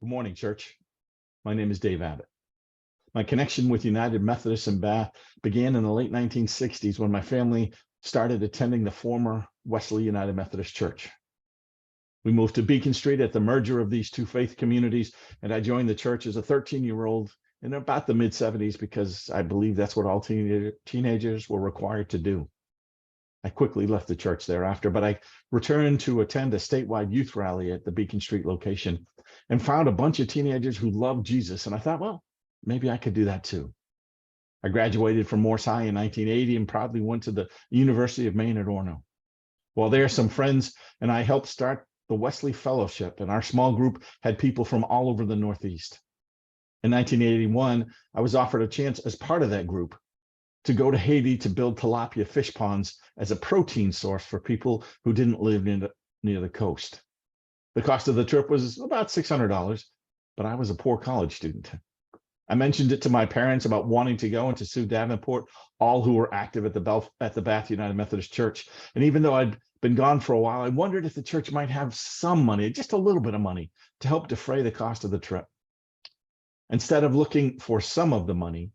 Good morning, church. My name is Dave Abbott. My connection with United Methodist in Bath began in the late 1960s when my family started attending the former Wesley United Methodist Church. We moved to Beacon Street at the merger of these two faith communities, and I joined the church as a 13-year-old in about the mid-70s because I believe that's what all teenagers were required to do. I quickly left the church thereafter, but I returned to attend a statewide youth rally at the Beacon Street location and found a bunch of teenagers who loved Jesus. And I thought, well, maybe I could do that too. I graduated from Morse High in 1980 and proudly went to the University of Maine at Orono. While there, some friends and I helped start the Wesley Fellowship, and our small group had people from all over the Northeast. In 1981, I was offered a chance as part of that group to go to Haiti to build tilapia fish ponds as a protein source for people who didn't live near the coast. The cost of the trip was about $600, but I was a poor college student. I mentioned it to my parents about wanting to go and to Sue Davenport, all who were active at the Bath United Methodist Church. And even though I'd been gone for a while, I wondered if the church might have some money, just a little bit of money, to help defray the cost of the trip. Instead of looking for some of the money,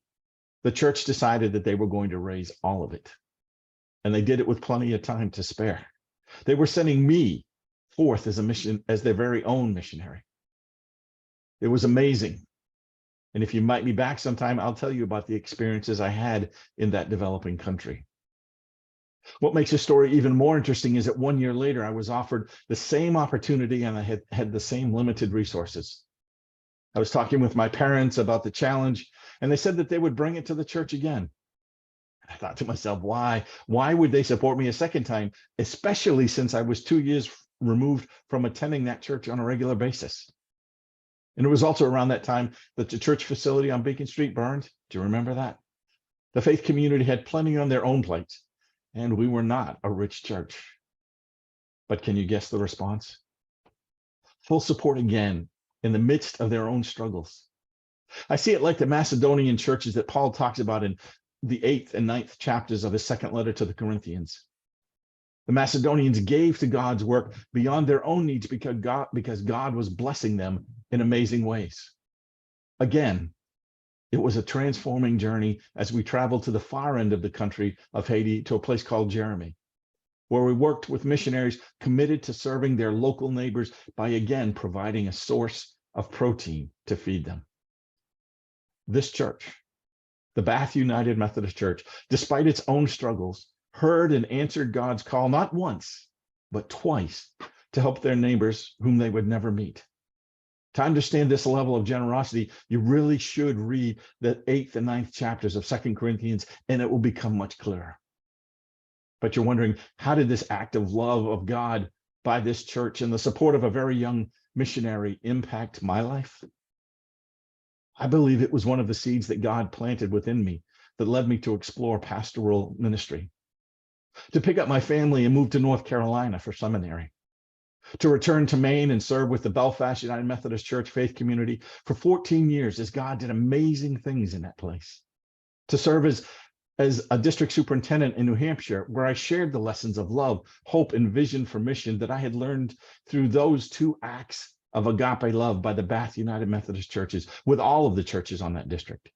the church decided that they were going to raise all of it. And they did it with plenty of time to spare. They were sending me forth as their very own missionary. It was amazing. And if you invite me back sometime, I'll tell you about the experiences I had in that developing country. What makes the story even more interesting is that 1 year later, I was offered the same opportunity and I had the same limited resources. I was talking with my parents about the challenge, and they said that they would bring it to the church again. I thought to myself, why? Why would they support me a second time, especially since I was 2 years removed from attending that church on a regular basis? And it was also around that time that the church facility on Beacon Street burned. Do you remember that? The faith community had plenty on their own plates, and we were not a rich church. But can you guess the response? Full support again in the midst of their own struggles. I see it like the Macedonian churches that Paul talks about in the 8th and 9th chapters of his second letter to the Corinthians. The Macedonians gave to God's work beyond their own needs because God was blessing them in amazing ways. Again, it was a transforming journey as we traveled to the far end of the country of Haiti to a place called Jeremy, where we worked with missionaries committed to serving their local neighbors by again providing a source of protein to feed them. This church, the Bath United Methodist Church, despite its own struggles, heard and answered God's call not once, but twice to help their neighbors whom they would never meet. To understand this level of generosity, you really should read the 8th and 9th chapters of 2 Corinthians, and it will become much clearer. But you're wondering, how did this act of love of God by this church and the support of a very young missionary impact my life? I believe it was one of the seeds that God planted within me that led me to explore pastoral ministry, to pick up my family and move to North Carolina for seminary, to return to Maine and serve with the Belfast United Methodist Church faith community for 14 years as God did amazing things in that place, to serve as a district superintendent in New Hampshire, where I shared the lessons of love, hope, and vision for mission that I had learned through those two acts of agape love by the Bath United Methodist churches with all of the churches on that district.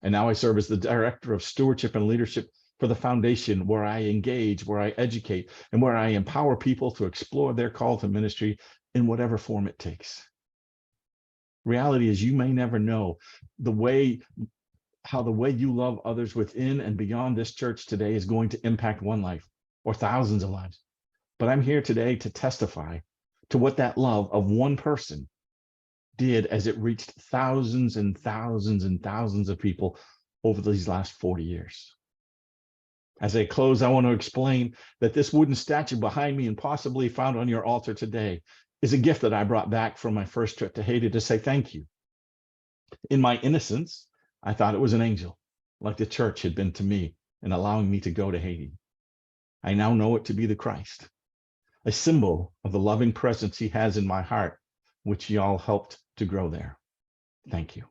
And now I serve as the director of stewardship and leadership for the foundation, where I engage, where I educate, and where I empower people to explore their call to ministry in whatever form it takes. Reality is, you may never know how the way you love others within and beyond this church today is going to impact one life or thousands of lives. But I'm here today to testify to what that love of one person did as it reached thousands and thousands and thousands of people over these last 40 years. As I close, I want to explain that this wooden statue behind me and possibly found on your altar today is a gift that I brought back from my first trip to Haiti to say thank you. In my innocence, I thought it was an angel, like the church had been to me in allowing me to go to Haiti. I now know it to be the Christ, a symbol of the loving presence he has in my heart, which y'all helped to grow there. Thank you.